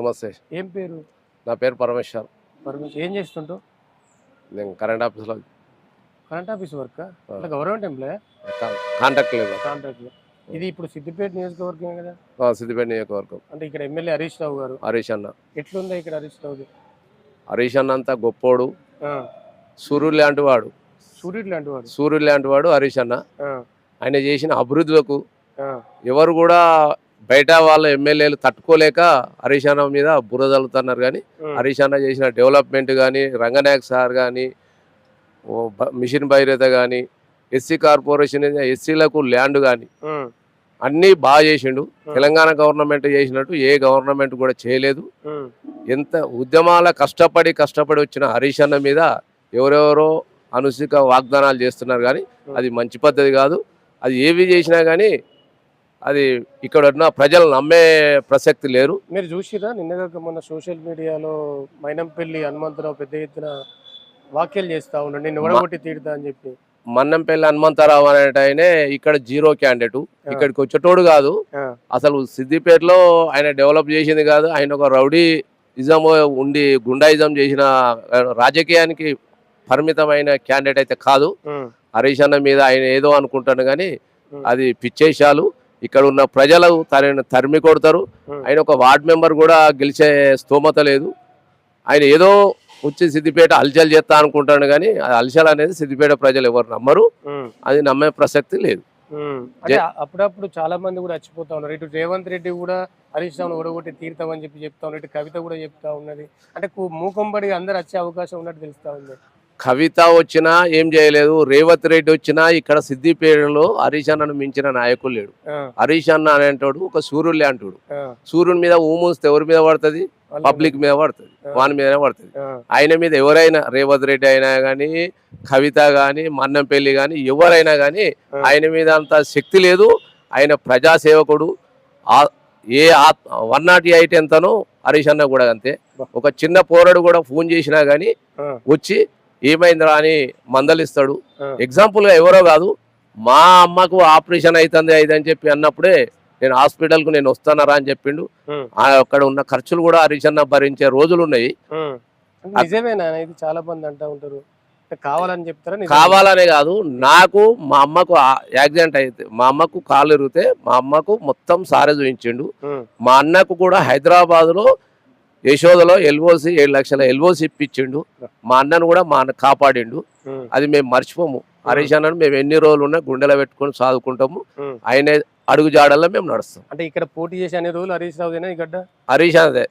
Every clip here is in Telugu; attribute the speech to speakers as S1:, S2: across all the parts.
S1: నమస్తే.
S2: ఏం పేరు?
S1: నా పేరు పరమేశ్వర్.
S2: ఏం చేస్తుంటావు?
S1: నేను కరెంట్ ఆఫీస్లో
S2: కరెంట్ ఆఫీస్ వర్క్ అంటే గవర్నమెంట్ ఎంప్లాయ్?
S1: కాంట్రాక్ట్ లేదు.
S2: కాంట్రాక్ట్. ఇది ఇప్పుడు సిద్దిపేట నియోజకవర్గం కదా?
S1: సిద్దిపేట నియోజకవర్గం.
S2: అంటే ఇక్కడ ఎమ్మెల్యే హరీష్ రావు గారు.
S1: హరీష్ అన్న
S2: ఎట్లుందా ఇక్కడ హరీష్ రావుది?
S1: హరీష్ అన్న అంతా గొప్పోడు, సూర్యుడు లాంటి వాడు.
S2: సూర్యుడు లాంటి వాడు
S1: హరీష్ అన్న. ఆయన చేసిన అభివృద్ధులకు ఎవరు కూడా బయట వాళ్ళ ఎమ్మెల్యేలు తట్టుకోలేక హరీష్ అన్న మీద బురదలుతున్నారు. కానీ హరీష్ అన్న చేసిన డెవలప్మెంట్ కానీ, రంగనాయక్ సార్ కానీ, మిషన్ భైరత కానీ, ఎస్సీ కార్పొరేషన్ ఎస్సీలకు ల్యాండ్ కానీ అన్నీ బాగా చేసిండు. తెలంగాణ గవర్నమెంట్ చేసినట్టు ఏ గవర్నమెంట్ కూడా చేయలేదు. ఎంత ఉద్యమాల కష్టపడి వచ్చిన హరీష్ అన్న మీద ఎవరెవరో అనుసిక వాగ్దానాలు చేస్తున్నారు. కానీ అది మంచి పద్ధతి కాదు. అది ఏవి చేసినా కానీ అది ఇక్కడ ఉన్న ప్రజలు నమ్మే ప్రసక్తి లేరు.
S2: మీరు చూసిరా నిన్నగాక మొన్న సోషల్ మీడియాలో మైనంపల్లి హనుమంతరావు పెద్ద ఎత్తున వ్యాఖ్యలు చేస్తా ఉన్నాడు, నిన్ను ఓడగొట్టి తీరుతా అని చెప్పి.
S1: మన్నంపల్లి హనుమంతరావు అనేట ఆయనే ఇక్కడ జీరో క్యాండిడేట్, ఇక్కడికి వచ్చేటోడు కాదు. అసలు సిద్దిపేటలో ఆయన డెవలప్ చేసింది కాదు. ఆయన ఒక రౌడీ ఇజం ఉండి గుండాయిజం చేసిన రాజకీయానికి పరిమితమైన క్యాండిడేట్ అయితే కాదు. హరీష్ అన్న మీద ఆయన ఏదో అనుకుంటాను కానీ అది పిచ్చేశాలు. ఇక్కడ ఉన్న ప్రజలు తనని తరిమి కొడతారు. ఆయన ఒక వార్డ్ మెంబర్ కూడా గెలిచే స్తోమత లేదు. ఆయన ఏదో వచ్చి సిద్దిపేట అల్చల్ చేస్తా అనుకుంటాను కానీ అల్చల్ అనేది సిద్దిపేట ప్రజలు ఎవరు నమ్మరు. అది నమ్మే ప్రసక్తి లేదు.
S2: అప్పుడప్పుడు చాలా మంది కూడా చచ్చిపోతా ఉన్నారు. ఇటు రేవంత్ రెడ్డి కూడా హరీష్ రావును ఓడగొట్టి తీరుతామని చెప్పి చెప్తా ఉన్నారు. ఇటు కవిత కూడా చెప్తా ఉన్నది. అంటే మూకంబడి అందరు వచ్చే అవకాశం ఉన్నట్టు తెలుస్తా ఉంది.
S1: కవిత వచ్చినా ఏం చేయలేదు, రేవంత్ రెడ్డి వచ్చినా ఇక్కడ సిద్దిపేటలో హరీష్ అన్నను మించిన నాయకులు లేడు. హరీష్ అన్న అనేటోడు ఒక సూర్యుడు అంటాడు. సూర్యుని మీద ఊమూస్తే ఎవరి మీద పడుతుంది? పబ్లిక్ మీద పడుతుంది, వాని మీదనే పడుతుంది. ఆయన మీద ఎవరైనా రేవంత్ రెడ్డి అయినా కానీ, కవిత కానీ, మన్నంపల్లి కానీ ఎవరైనా కానీ ఆయన మీద అంత శక్తి లేదు. ఆయన ప్రజాసేవకుడు. ఏ 108 ఎంతనో హరీష్ అన్న కూడా అంతే. ఒక చిన్న పోరాడు కూడా ఫోన్ చేసినా కానీ వచ్చి ఏమైందిరా అని మందలిస్తాడు. ఎగ్జాంపుల్ గా ఎవరో కాదు, మా అమ్మకు ఆపరేషన్ అవుతుంది అని చెప్పి అన్నప్పుడే నేను హాస్పిటల్ కు నేను వస్తానరా అని చెప్పిండు. అక్కడ ఉన్న ఖర్చులు కూడా హరీష్ అన్న భరించే రోజులు ఉన్నాయి.
S2: చాలా మంది అంటా ఉంటారు కావాలని చెప్తారా?
S1: కావాలనే కాదు, నాకు మా అమ్మకు యాక్సిడెంట్ అయితే మా అమ్మకు కాలు ఇరిగితే మా అమ్మకు మొత్తం సారే చూపించిండు. మా అన్నకు కూడా హైదరాబాద్ లో యశోదలో ఎల్ఓసి 7 లక్షల ఎల్ఓసి ఇప్పించిండు. మా అన్నను కూడా మా అన్న కాపాడిండు. అది మేము మర్చిపోము. హరీష్ అన్నను మేము ఎన్ని రోజులు ఉన్నా గుండెలో పెట్టుకొని చదువుకుంటాము. ఆయన అడుగు జాడల్లో మేము నడుస్తాం.
S2: అంటే ఇక్కడ పోటీ చేసే అన్ని రోజులు హరీష్ రావు గడ్డ
S1: హరీష్ అన్నదే.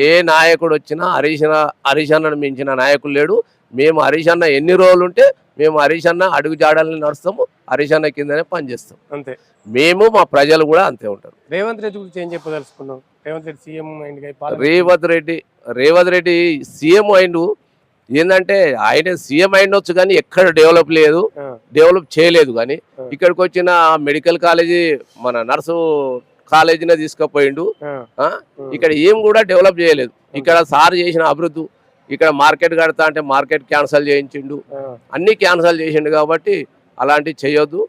S1: ఏ నాయకుడు వచ్చినా హరీష్ అన్నను మించిన నాయకులు లేడు. మేము హరీష్ అన్న ఎన్ని రోజులు ఉంటే మేము హరీష్ అన్న అడుగు జాడల్ని నడుస్తాము. హరీష్ అన్న కిందనే పనిచేస్తాం అంతే. మేము మా ప్రజలు కూడా అంతే ఉంటారు.
S2: రేవంత్ రెడ్డి గురించి ఏం చెప్పదలుచుకున్నాం? రేవంత్ రెడ్డి సీఎం
S1: రేవంత్ రెడ్డి సీఎం అయిండు. ఏంటంటే ఆయన సీఎం అయినొచ్చు కానీ ఎక్కడ డెవలప్ చేయలేదు. కానీ ఇక్కడికి వచ్చిన మెడికల్ కాలేజీ మన నర్సు కాలేజీనే తీసుకుపోయిండు. ఇక్కడ ఏం కూడా డెవలప్ చేయలేదు. ఇక్కడ సార్ చేసిన అభివృద్ధి, ఇక్కడ మార్కెట్ కడతా అంటే మార్కెట్ క్యాన్సల్ చేయించిండు, అన్ని క్యాన్సల్ చేసిండు. కాబట్టి అలాంటివి చేయొద్దు.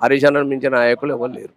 S1: హరీష్ అన్నను మించిన నాయకులు ఎవరు లేరు.